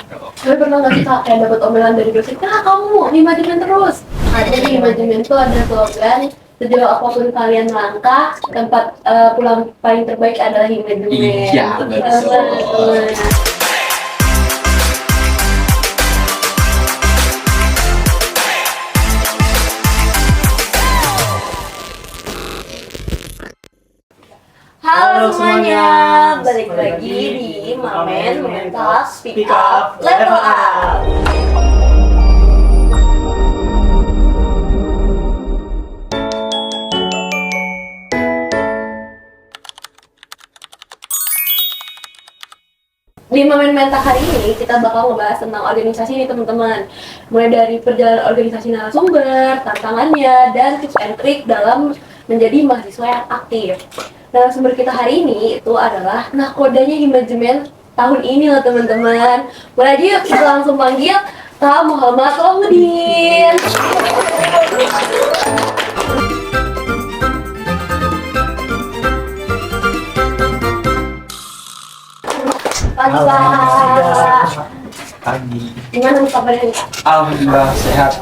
Tapi pernah nggak sih kak kayak dapat omelan dari dosen, kak kamu manajemen terus? Ada di manajemen tuh ada slogan, sejauh apapun kalian melangkah, tempat pulang paling terbaik adalah di manajemen. Iya, betul. Halo semuanya, balik lagi di Mamen Mental Speak Up Level Up. Di Mamen Mental hari ini kita bakal ngebahas tentang organisasi nih teman-teman. Mulai dari perjalanan organisasi narasumber, tantangannya, dan tips and trick dalam menjadi mahasiswa yang aktif. Narasumber kita hari ini itu adalah nakodanya manajemen tahun ini loh teman-teman. Mulai aja yuk kita langsung panggil Kak Muhammad Longdin. Pagi Pak. Pagi. Gimana nih kabarnya nih Kak? Alhamdulillah sehat.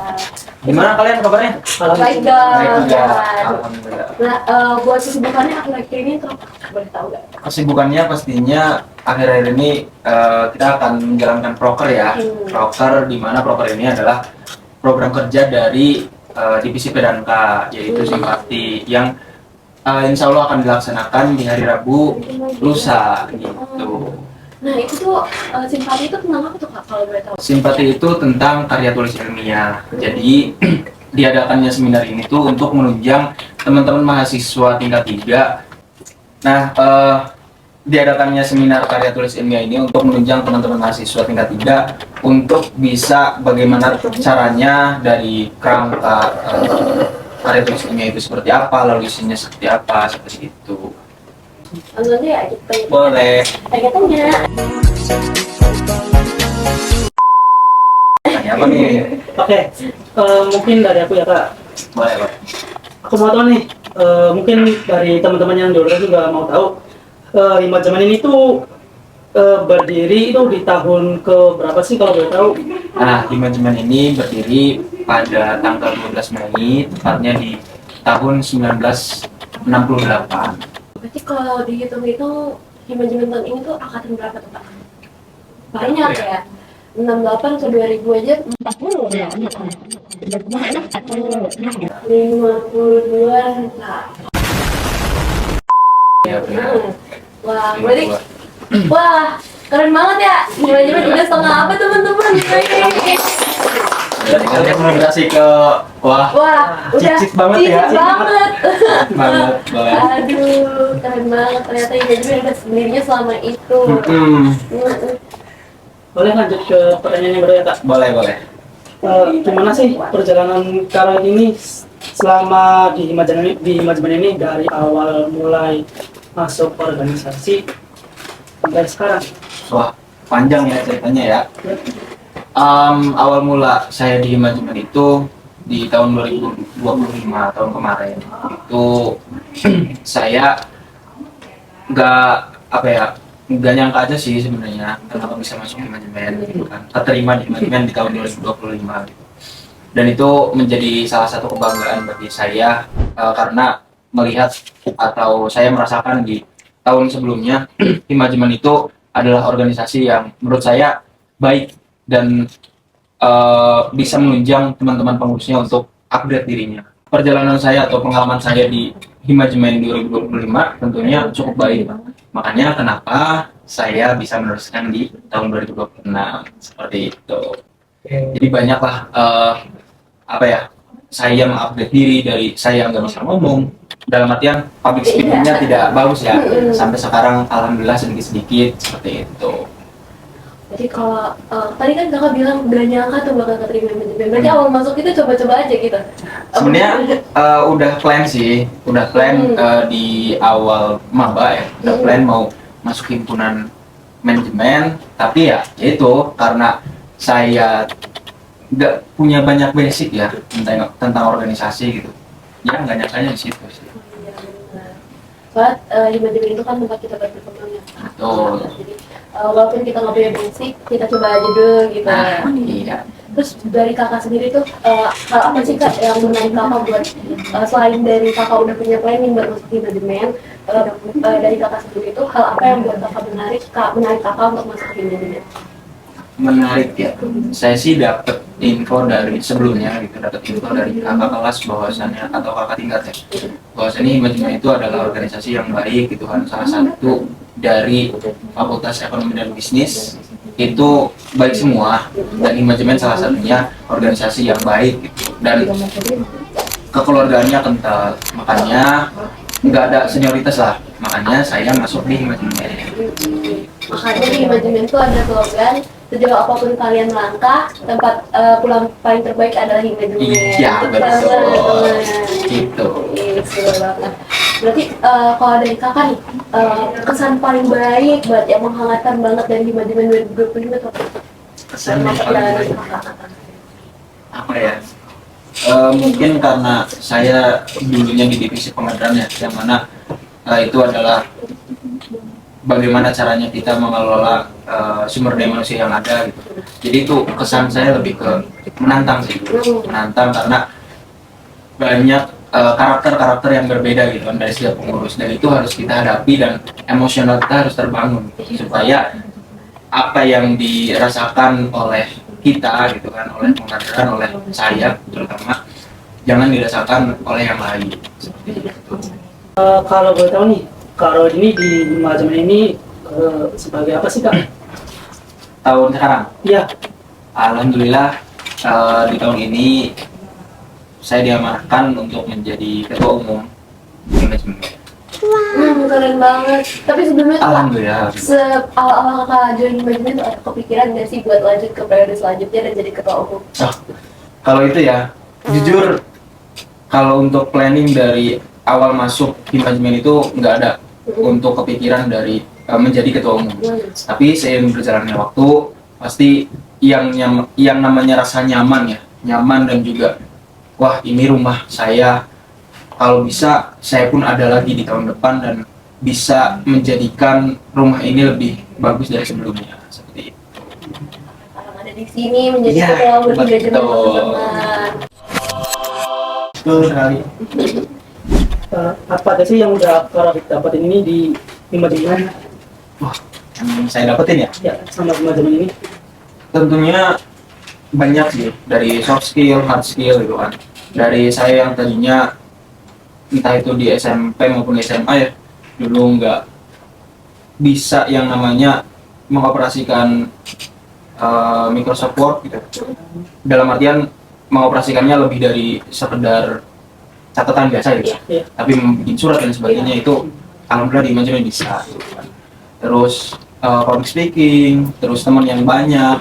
Gimana kalian kabarnya? Baik dong. Baik juga. Alhamdulillah. Nah, buat kesibukannya akhir-akhir ini tuh boleh tahu nggak? Kesibukannya pastinya akhir-akhir ini kita akan menjalankan proker ya. Proker di mana proker ini adalah program kerja dari divisi PDANK, yaitu simpati yang insya Allah akan dilaksanakan di hari Rabu lusa gitu. Nah itu tuh simpati itu tentang apa tuh Kak kalau boleh tahu? Simpati itu tentang karya tulis ilmiah. Jadi diadakannya seminar ini tuh untuk menunjang teman-teman mahasiswa tingkat 3. Nah, diadakannya seminar karya tulis ilmiah ini untuk menunjang teman-teman mahasiswa tingkat 3 untuk bisa bagaimana caranya dari kerangka karya tulis ilmiah itu seperti apa, lalu isinya seperti apa, seperti itu. Langsung aja ya kita Boleh. tanya. Tanya apa nih? Oke, mungkin dari aku ya Kak. Boleh, boleh. Aku mau tahu nih, mungkin dari teman-teman yang di luar juga mau tahu, manajemen ini tuh berdiri itu di tahun ke berapa sih kalau boleh tahu? Nah, manajemen ini berdiri pada tanggal 12 Mei, tepatnya di tahun 1968. Berarti kalau dihitung-hitung manajemen tahun ini tuh angkatan berapa tuh Kak? Banyak ya. 68 ke 2000 aja 40 ya. 52 Kak. Ya, benar. Wah, berarti wah, keren banget ya. Manajemen udah setengah apa teman-teman? Jadi kalian menginspirasi ke wah Udah cicit banget ya. cicit banget. Banget. Aduh, keren banget. Ternyata manajemen udah sendirinya selama itu. Boleh lanjut ke pertanyaan yang kedua ya Kak? Boleh. Gimana sih perjalanan kalian ini selama di manajemen ini dari awal mulai masuk organisasi sampai sekarang? Wah, panjang ya ceritanya ya. Awal mula saya di manajemen itu di tahun 2025, tahun kemarin. Itu saya nggak nyangka aja sih sebenarnya kenapa bisa masuk di manajemen gitu kan. Keterima di manajemen di tahun 2025 gitu. Dan itu menjadi salah satu kebanggaan bagi saya karena melihat atau saya merasakan di tahun sebelumnya di manajemen itu adalah organisasi yang menurut saya baik dan bisa menunjang teman-teman pengurusnya untuk upgrade dirinya. Perjalanan saya atau pengalaman saya di Himajemen 2025 tentunya cukup baik. Makanya kenapa saya bisa meneruskan di tahun 2026 seperti itu. Jadi banyaklah saya mengupgrade diri dari saya nggak bisa ngomong. Dalam artian public speaking-nya tidak bagus ya. Sampai sekarang alhamdulillah sedikit-sedikit seperti itu. Jadi kalau tadi kan kakak bilang gak nyangka tuh bakal keterima manajemen. Berarti awal masuk itu coba-coba aja gitu. Sebenarnya udah plan sih, di awal maba ya, udah plan mau masuk himpunan manajemen, tapi ya itu karena saya nggak punya banyak basic ya tentang organisasi gitu. Ya nggak nyangkanya di situ sih. Soalnya di manajemen itu kan tempat kita berkembang ya. Betul. Jadi walaupun kita nggak punya basic, kita coba aja dulu gitu. Iya. Terus dari kakak sendiri tuh hal apa sih kak yang menarik kakak buat selain dari kakak udah punya planning buat masuk di manajemen, dari kakak sendiri tuh hal apa yang buat kakak menarik kakak untuk masuk di manajemen? Menarik ya. Saya sih dapat info dari sebelumnya gitu, dapat info dari kakak kelas bahwasannya atau kakak tingkat ya, bahwasannya manajemen itu adalah organisasi yang baik gitu kan, salah satu dari Fakultas Ekonomi dan Bisnis itu baik semua, dan manajemen salah satunya organisasi yang baik gitu, dan kekeluargaannya kental, makanya nggak ada senioritas lah, makanya saya masuk di manajemen. Makanya di manajemen itu ada slogan sejauh apapun kalian melangkah, tempat pulang paling terbaik adalah di manajemen. Iya betul, gitu. Seru banget. Berarti kalau dari kakak nih, kesan paling baik buat yang menghangatkan banget dari manajemen 2025 itu apa? Kesan yang paling baik apa ya? Mungkin karena saya dulunya di divisi pengadaan ya, yang mana itu adalah bagaimana caranya kita mengelola sumber daya manusia yang ada gitu. Jadi itu kesan saya lebih ke menantang sih, menantang karena banyak karakter-karakter yang berbeda gitu kan dari setiap pengurus, dan itu harus kita hadapi dan emosional kita harus terbangun supaya apa yang dirasakan oleh kita gitu kan, oleh pengadilan, oleh saya terutama, jangan dirasakan oleh yang lain seperti itu. Kalau boleh tahu nih, kalau ini di manajemen ini sebagai apa sih kak? Tahun sekarang, Iya. alhamdulillah di tahun ini saya diamanahkan untuk menjadi ketua umum di manajemen. Keren banget. Tapi sebelumnya tuh Alhamdulillah. awal-awal kakak join manajemen tuh ada kepikiran nggak sih buat lanjut ke periode selanjutnya dan jadi ketua umum? Oh, kalau itu ya, jujur kalau untuk planning dari awal masuk di manajemen itu nggak ada untuk kepikiran dari menjadi ketua umum. Tapi seiring berjalannya waktu, pasti yang namanya rasa nyaman ya, nyaman dan juga wah ini rumah saya, kalau bisa saya pun ada lagi di tahun depan dan bisa menjadikan rumah ini lebih bagus dari sebelumnya seperti itu. Sekarang ada di sini menjadi Iya, ketua umum manajemen betul. teman-teman. Betul sekali. Apa aja sih yang udah kalau dapetin ini di manajemen? Wah, yang saya dapetin ya, Ya, sama di manajemen ini. tentunya banyak sih, dari soft skill, hard skill gitu kan. Dari saya yang tadinya entah itu di SMP maupun SMA ya, dulu nggak bisa yang namanya mengoperasikan Microsoft Word gitu. Dalam artian mengoperasikannya lebih dari sekedar catatan biasa gitu. Iya. Tapi membuat surat dan sebagainya itu alhamdulillah di manajemen bisa gitu kan. Terus public speaking, terus teman yang banyak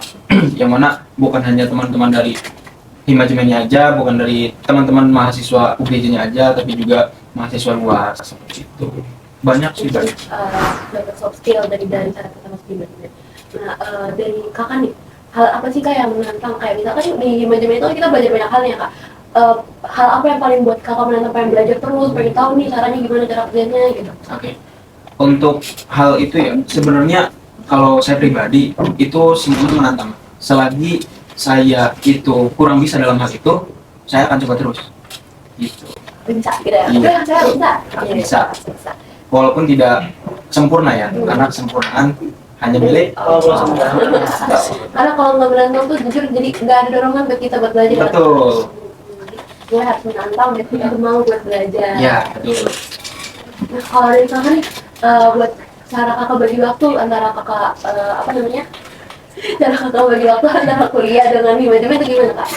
yang mana bukan hanya teman-teman dari manajemennya aja, bukan dari teman-teman mahasiswa UGJ-nya aja, tapi juga mahasiswa luar seperti itu. Banyak sih, banyak. Dapat soft skill dari cara kita masuk di manajemen. Nah, dari kakak nih, hal apa sih kak yang menantang? Kayak misalkan di manajemen itu kita belajar banyak hal ya kak. Hal apa yang paling buat kakak menantang, pengen belajar terus, pengen tahu nih caranya gimana cara kerjanya gitu? Oke. Untuk hal itu ya, sebenarnya kalau saya pribadi itu semuanya menantang. Selagi saya itu kurang bisa dalam hal itu, saya akan coba terus. Gitu. Bisa gitu ya? Iya. Saya bisa. Bisa. Walaupun tidak sempurna ya, karena kesempurnaan hanya milik Allah SWT. Karena kalau nggak menantang tuh jujur jadi nggak ada dorongan buat kita buat belajar. Betul. Gue harus menantang dan kita mau buat belajar. Ya, betul. Nah, kalau dari kakak nih, buat cara kakak bagi waktu antara kakak apa namanya? Cara kakak bagi waktu antara kuliah dengan manajemen itu gimana kak?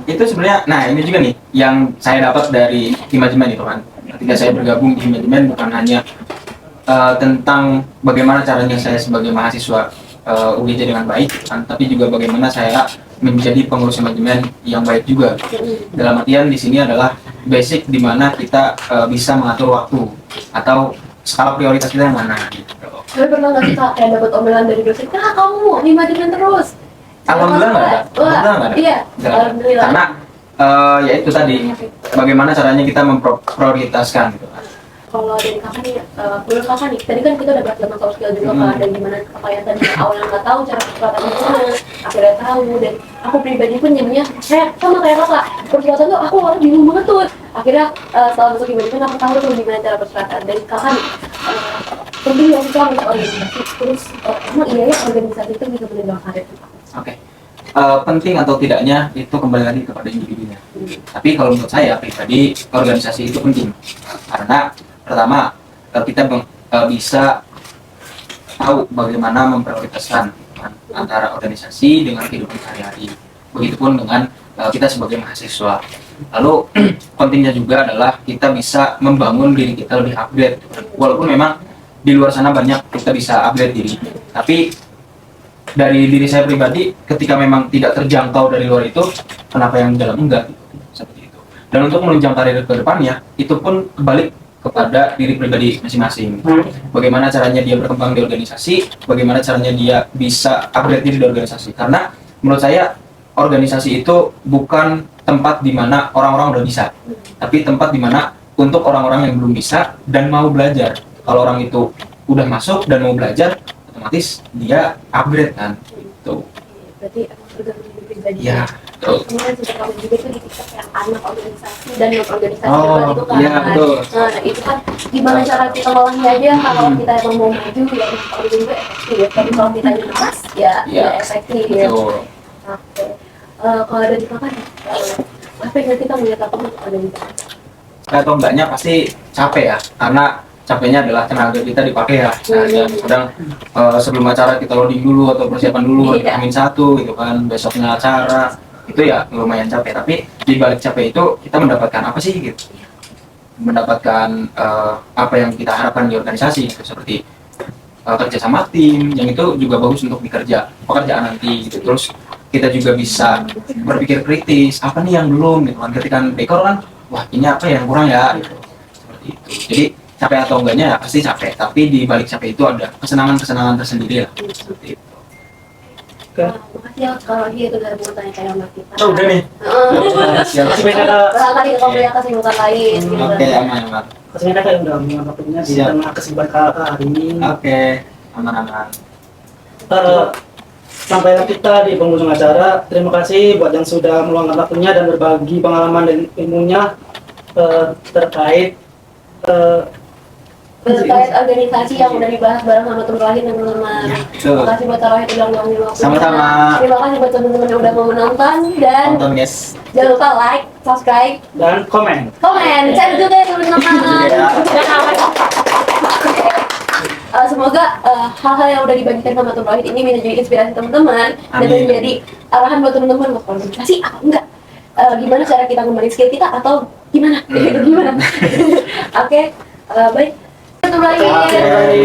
Itu sebenarnya, nah ini juga nih yang saya dapat dari manajemen itu kan. Ketika saya bergabung di manajemen bukan hanya tentang bagaimana caranya saya sebagai mahasiswa UGJ dengan baik, kan, tapi juga bagaimana saya menjadi pengurus manajemen yang baik juga. Dalam artian di sini adalah basic di mana kita bisa mengatur waktu atau skala prioritas kita yang mana gitu. Tapi pernah nggak sih kak kayak dapat omelan dari dosen, kak kamu di manajemen terus? Alhamdulillah nggak ada. Alhamdulillah nggak ada. Iya. Nggak ada. Alhamdulillah. Karena ya itu tadi bagaimana caranya kita memprioritaskan gitu kan. kalau dari kakak nih, menurut kakak nih, tadi kan kita udah bahas tentang soft skill juga kan, dan gimana kakak yang tadi awalnya nggak tahu cara persuatan gimana, akhirnya tahu, dan aku pribadi pun jadinya saya sama kayak kakak, persuatan tuh aku awalnya bingung banget tuh, akhirnya setelah masuk Ibadah aku tahu tuh gimana cara persuatan. Dan kakak nih, penting nggak sih kalau organisasi, terus emang iya ya organisasi itu bisa meninggalkan karir kita? Oke. Penting atau tidaknya itu kembali lagi kepada individunya. Tapi kalau menurut saya pribadi organisasi itu penting karena pertama kita bisa tahu bagaimana memprioritaskan antara organisasi dengan kehidupan sehari-hari. Begitupun dengan kita sebagai mahasiswa. Lalu pentingnya juga adalah kita bisa membangun diri kita lebih upgrade. Walaupun memang di luar sana banyak kita bisa upgrade diri, tapi dari diri saya pribadi ketika memang tidak terjangkau dari luar itu, kenapa yang di dalam enggak gitu, seperti itu. Dan untuk menunjang karir ke depannya itu pun kebalik kepada diri pribadi masing-masing. Bagaimana caranya dia berkembang di organisasi, bagaimana caranya dia bisa upgrade diri di organisasi. Karena menurut saya organisasi itu bukan tempat di mana orang-orang udah bisa, tapi tempat di mana untuk orang-orang yang belum bisa dan mau belajar. Kalau orang itu udah masuk dan mau belajar, otomatis dia upgrade kan gitu. Berarti emang tergantung diri pribadi. Iya, betul. Kemudian juga kamu juga itu di TikTok yang anak organisasi dan non organisasi Oh, juga itu kan. iya, betul. Nah, itu kan gimana cara kita ngolahnya aja, kalau kita emang mau maju ya kalau juga efektif. Tapi kalau kita lepas ya Iya, tidak efektif ya. betul. Oke. Kalau dari kakak nih, apa yang kita melihat apa untuk organisasi? Atau enggaknya pasti capek ya, karena capeknya adalah tenaga kita dipakai ya. Nah, dan kadang sebelum acara kita loading dulu atau persiapan dulu, Iya. Amin 1 gitu kan, besoknya acara itu ya lumayan capek. Tapi di balik capek itu kita mendapatkan apa sih gitu? Mendapatkan apa yang kita harapkan di organisasi gitu, seperti kerja sama tim, yang itu juga bagus untuk pekerjaan nanti gitu. Terus kita juga bisa berpikir kritis, apa nih yang belum gitu kan, ketika dekor kan, wah ini apa yang kurang ya gitu. Seperti itu. Jadi capek atau enggaknya ya pasti capek, tapi di balik capek itu ada kesenangan-kesenangan tersendiri lah. Seperti itu. Oke. Makasih ya kalau dia itu udah mau tanya sama kita. Oh, udah nih. Siap. Kasih banyak Kak. Barangkali kamu yang kesibukan lain gitu. Oke, aman. Kasih banyak Kak yang udah mengambil waktunya di Siap. tengah kesibukan Kakak hari ini. Oke, aman. Sampailah kita di penghujung acara. Terima kasih buat yang sudah meluangkan waktunya dan berbagi pengalaman dan ilmunya terkait Terkait organisasi yang udah dibahas bareng sama teman lain dan teman-teman. Betul. Terima kasih buat Tarawih udah ngomongin waktu. Sama-sama. Terima kasih buat teman-teman yang udah mau menonton dan Tonton guys. jangan lupa like, subscribe, dan komen. komen, share juga ya teman-teman. Semoga hal-hal yang udah dibagikan sama Teman Rohit ini bisa jadi inspirasi teman-teman dan Amin. menjadi arahan buat teman-teman buat organisasi apa enggak. Gimana cara kita ngembangin skill kita atau gimana? Gimana? Oke, baik. Teman Rohit. Oke.